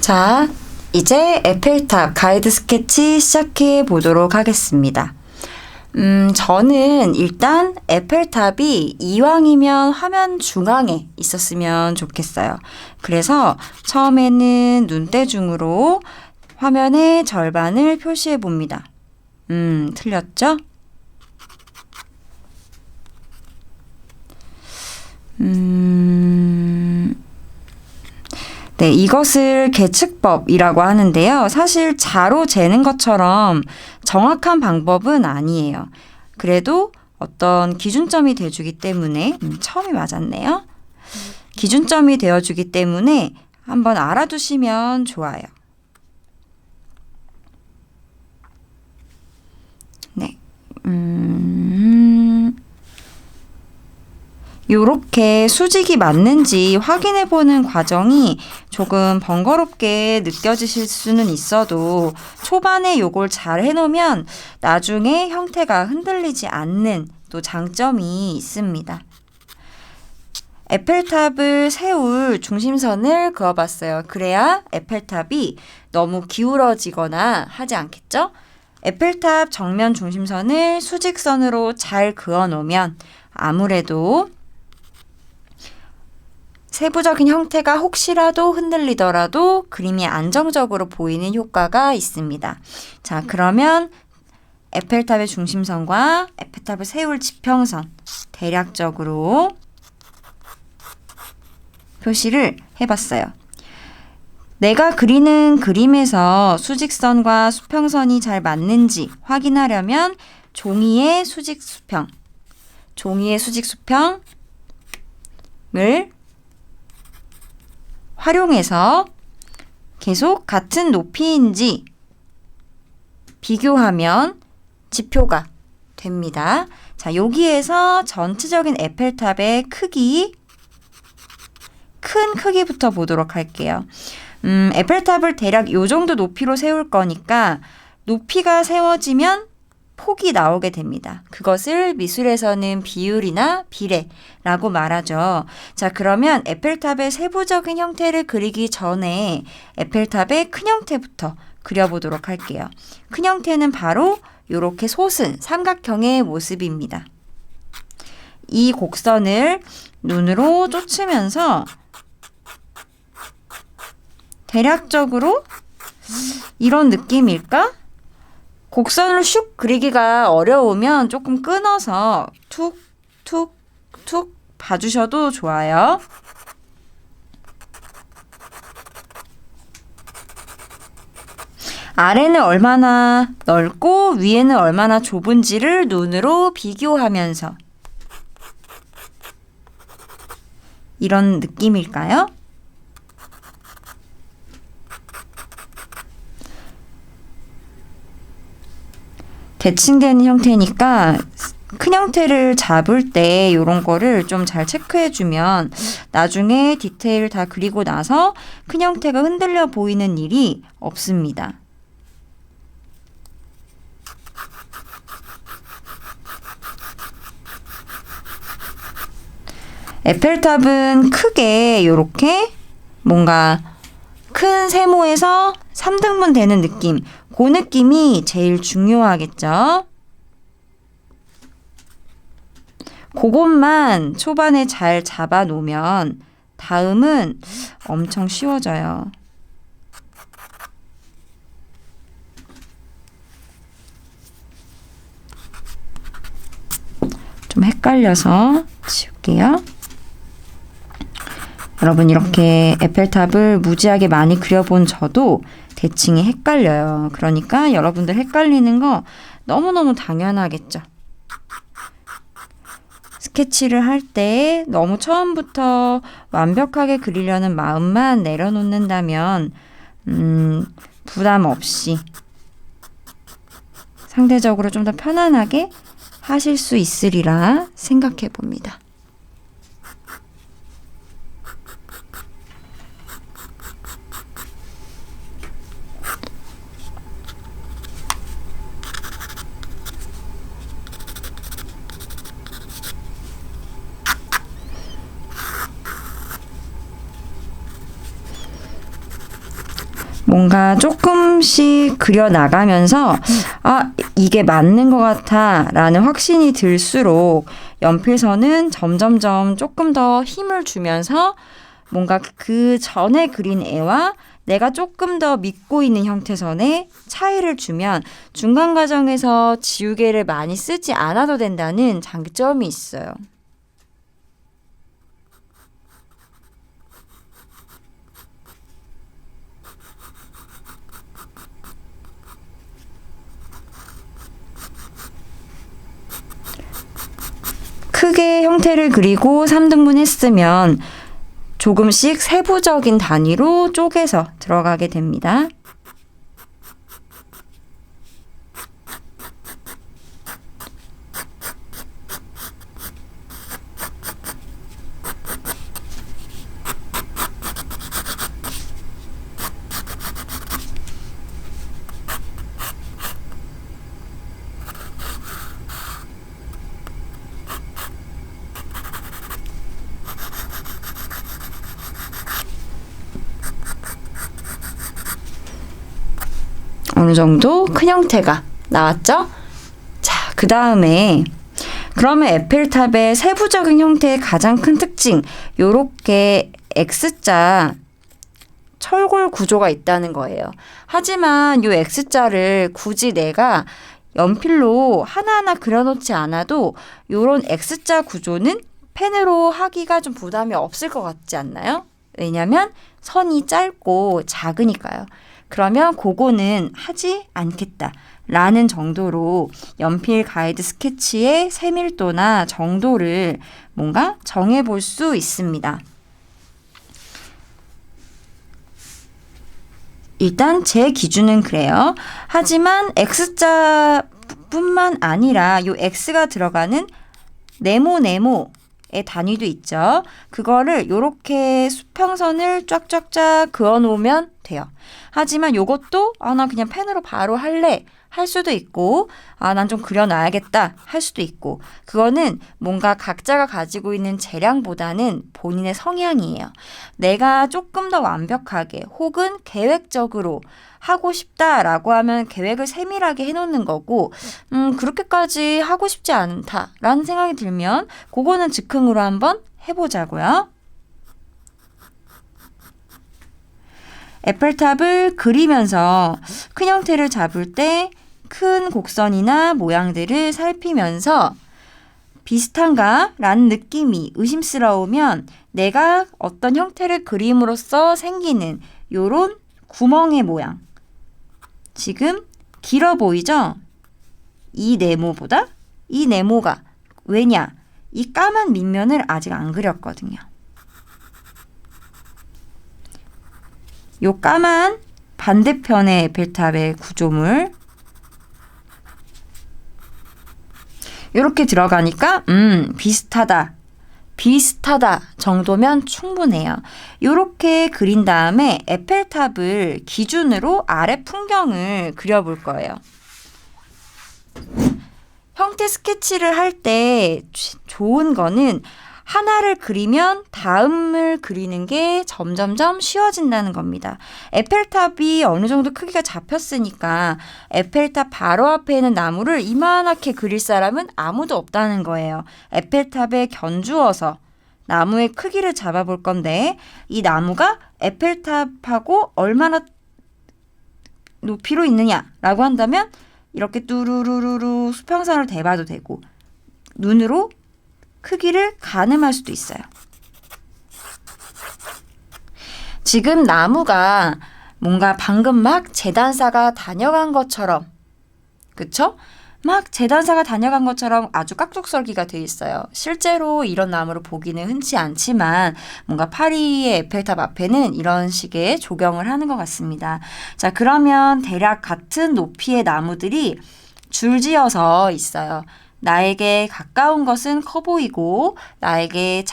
자, 이제 에펠탑 가이드 스케치 시작해 보도록 하겠습니다. 저는 일단 에펠탑이 이왕이면 화면 중앙에 있었으면 좋겠어요. 그래서 처음에는 눈대중으로 화면의 절반을 표시해 봅니다. 틀렸죠? 네, 이것을 계측법이라고 하는데요. 사실 자로 재는 것처럼 정확한 방법은 아니에요. 그래도 어떤 기준점이 되어주기 때문에 처음이 맞았네요. 기준점이 되어주기 때문에 한번 알아두시면 좋아요. 네, 요렇게 수직이 맞는지 확인해보는 과정이 조금 번거롭게 느껴지실 수는 있어도 초반에 요걸 잘 해놓으면 나중에 형태가 흔들리지 않는 또 장점이 있습니다. 에펠탑을 세울 중심선을 그어봤어요. 그래야 에펠탑이 너무 기울어지거나 하지 않겠죠? 에펠탑 정면 중심선을 수직선으로 잘 그어놓으면 아무래도 세부적인 형태가 혹시라도 흔들리더라도 그림이 안정적으로 보이는 효과가 있습니다. 자, 그러면 에펠탑의 중심선과 에펠탑을 세울 지평선 대략적으로 표시를 해봤어요. 내가 그리는 그림에서 수직선과 수평선이 잘 맞는지 확인하려면 종이의 수직 수평을 활용해서 계속 같은 높이인지 비교하면 지표가 됩니다. 자, 여기에서 전체적인 에펠탑의 큰 크기부터 보도록 할게요. 에펠탑을 대략 요 정도 높이로 세울 거니까 높이가 세워지면 폭이 나오게 됩니다. 그것을 미술에서는 비율이나 비례라고 말하죠. 자, 그러면 에펠탑의 세부적인 형태를 그리기 전에 에펠탑의 큰 형태부터 그려보도록 할게요. 큰 형태는 바로 이렇게 솟은 삼각형의 모습입니다. 이 곡선을 눈으로 쫓으면서 대략적으로 이런 느낌일까? 곡선을 슉 그리기가 어려우면 조금 끊어서 툭툭툭 봐주셔도 좋아요. 아래는 얼마나 넓고 위에는 얼마나 좁은지를 눈으로 비교하면서 이런 느낌일까요? 대칭되는 형태니까 큰 형태를 잡을 때 이런 거를 좀 잘 체크해주면 나중에 디테일 다 그리고 나서 큰 형태가 흔들려 보이는 일이 없습니다. 에펠탑은 크게 이렇게 뭔가 큰 세모에서 3등분 되는 느낌, 그 느낌이 제일 중요하겠죠. 그것만 초반에 잘 잡아 놓으면 다음은 엄청 쉬워져요. 좀 헷갈려서 지울게요. 여러분, 이렇게 에펠탑을 무지하게 많이 그려본 저도 대칭이 헷갈려요. 그러니까 여러분들 헷갈리는 거 너무너무 당연하겠죠. 스케치를 할 때 너무 처음부터 완벽하게 그리려는 마음만 내려놓는다면 부담 없이 상대적으로 좀 더 편안하게 하실 수 있으리라 생각해 봅니다. 뭔가 조금씩 그려나가면서 아, 이게 맞는 것 같아 라는 확신이 들수록 연필선은 점점점 조금 더 힘을 주면서 뭔가 그 전에 그린 애와 내가 조금 더 믿고 있는 형태선에 차이를 주면 중간 과정에서 지우개를 많이 쓰지 않아도 된다는 장점이 있어요. 크게 형태를 그리고 3등분 했으면 조금씩 세부적인 단위로 쪼개서 들어가게 됩니다. 어느 정도 큰 형태가 나왔죠? 자, 그 다음에 그러면 에펠탑의 세부적인 형태의 가장 큰 특징, 요렇게 X자 철골 구조가 있다는 거예요. 하지만 요 X자를 굳이 내가 연필로 하나하나 그려놓지 않아도 요런 X자 구조는 펜으로 하기가 좀 부담이 없을 것 같지 않나요? 왜냐면 선이 짧고 작으니까요. 그러면 그거는 하지 않겠다 라는 정도로 연필 가이드 스케치의 세밀도나 정도를 뭔가 정해볼 수 있습니다. 일단 제 기준은 그래요. 하지만 X자 뿐만 아니라 요 X가 들어가는 네모의 단위도 있죠. 그거를 요렇게 수평선을 쫙쫙쫙 그어 놓으면 돼요. 하지만 요것도 나 그냥 펜으로 바로 할래 할 수도 있고 난 좀 그려놔야겠다 할 수도 있고 그거는 뭔가 각자가 가지고 있는 재량보다는 본인의 성향이에요. 내가 조금 더 완벽하게 혹은 계획적으로 하고 싶다라고 하면 계획을 세밀하게 해놓는 거고 그렇게까지 하고 싶지 않다라는 생각이 들면 그거는 즉흥으로 한번 해보자고요. 에펠탑을 그리면서 큰 형태를 잡을 때 큰 곡선이나 모양들을 살피면서 비슷한가? 라는 느낌이 의심스러우면 내가 어떤 형태를 그림으로써 생기는 요런 구멍의 모양. 지금 길어 보이죠? 이 네모보다 이 네모가 왜냐? 이 까만 밑면을 아직 안 그렸거든요. 요 까만 반대편의 에펠탑의 구조물 이렇게 들어가니까 비슷하다 정도면 충분해요. 이렇게 그린 다음에 에펠탑을 기준으로 아래 풍경을 그려볼 거예요. 형태 스케치를 할 때 좋은 거는 하나를 그리면 다음을 그리는 게 점점점 쉬워진다는 겁니다. 에펠탑이 어느 정도 크기가 잡혔으니까 에펠탑 바로 앞에 있는 나무를 이만하게 그릴 사람은 아무도 없다는 거예요. 에펠탑에 견주어서 나무의 크기를 잡아볼 건데 이 나무가 에펠탑하고 얼마나 높이로 있느냐라고 한다면 이렇게 뚜루루루루 수평선을 대봐도 되고 눈으로 크기를 가늠할 수도 있어요. 지금 나무가 뭔가 방금 막 재단사가 다녀간 것처럼 그쵸? 막 재단사가 다녀간 것처럼 아주 깍둑썰기가 돼 있어요. 실제로 이런 나무를 보기는 흔치 않지만 뭔가 파리의 에펠탑 앞에는 이런 식의 조경을 하는 것 같습니다. 자, 그러면 대략 같은 높이의 나무들이 줄지어서 있어요. 나에게 가까운 것은 커 보이고 나에게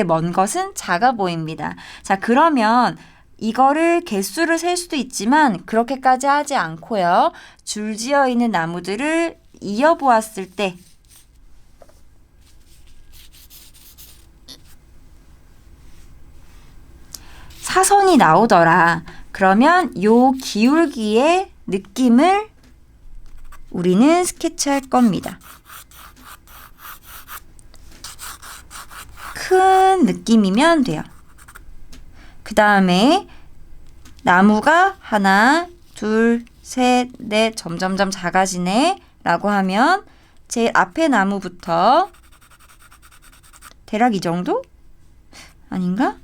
먼 것은 작아 보입니다. 자, 그러면 이거를 개수를 셀 수도 있지만 그렇게까지 하지 않고요. 줄지어 있는 나무들을 이어보았을 때 사선이 나오더라. 그러면 요 기울기의 느낌을 우리는 스케치할 겁니다. 큰 느낌이면 돼요. 그 다음에 나무가 하나, 둘, 셋, 넷 점점점 작아지네 라고 하면 제일 앞에 나무부터 대략 이 정도? 아닌가?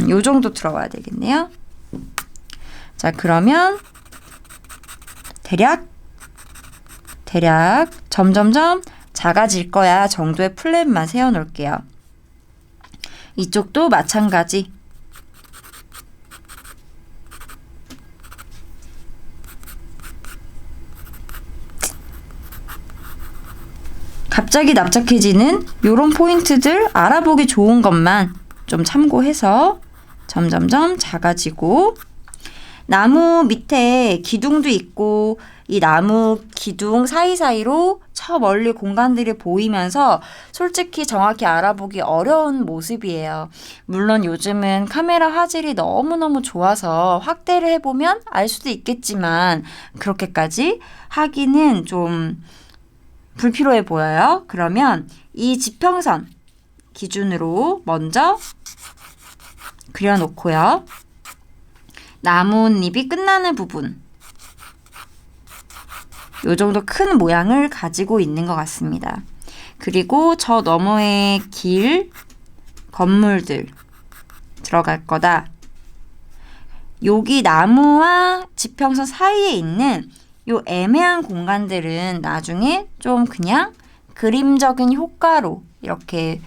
요 정도 들어와야 되겠네요. 자, 그러면 대략 점점점 작아질 거야 정도의 플랜만 세워 놓을게요. 이쪽도 마찬가지. 갑자기 납작해지는 요런 포인트들 알아보기 좋은 것만 좀 참고해서 점점점 작아지고, 나무 밑에 기둥도 있고 이 나무 기둥 사이사이로 저 멀리 공간들이 보이면서 솔직히 정확히 알아보기 어려운 모습이에요. 물론 요즘은 카메라 화질이 너무너무 좋아서 확대를 해보면 알 수도 있겠지만 그렇게까지 하기는 좀 불필요해 보여요. 그러면 이 지평선 기준으로 먼저 그려놓고요. 나뭇잎이 끝나는 부분, 요 정도 큰 모양을 가지고 있는 것 같습니다. 그리고 저 너머의 길, 건물들 들어갈 거다. 여기 나무와 지평선 사이에 있는 요 애매한 공간들은 나중에 좀 그냥 그림적인 효과로 이렇게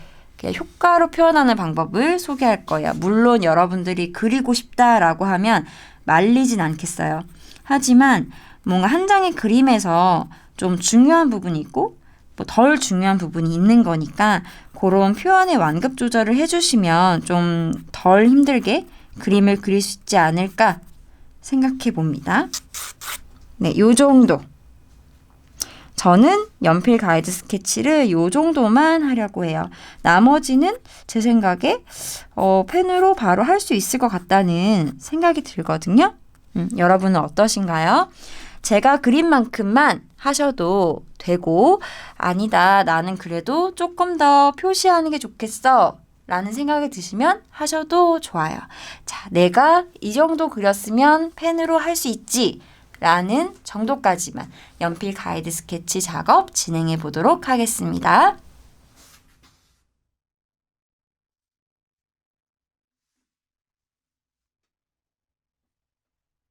효과로 표현하는 방법을 소개할 거예요. 물론 여러분들이 그리고 싶다라고 하면 말리진 않겠어요. 하지만 뭔가 한 장의 그림에서 좀 중요한 부분이 있고 뭐 덜 중요한 부분이 있는 거니까 그런 표현의 완급 조절을 해주시면 좀 덜 힘들게 그림을 그릴 수 있지 않을까 생각해 봅니다. 네, 요 정도. 저는 연필 가이드 스케치를 요 정도만 하려고 해요. 나머지는 제 생각에 펜으로 바로 할 수 있을 것 같다는 생각이 들거든요. 여러분은 어떠신가요? 제가 그린 만큼만 하셔도 되고, 아니다, 나는 그래도 조금 더 표시하는 게 좋겠어 라는 생각이 드시면 하셔도 좋아요. 자, 내가 이 정도 그렸으면 펜으로 할 수 있지 라는 정도까지만 연필 가이드 스케치 작업 진행해 보도록 하겠습니다.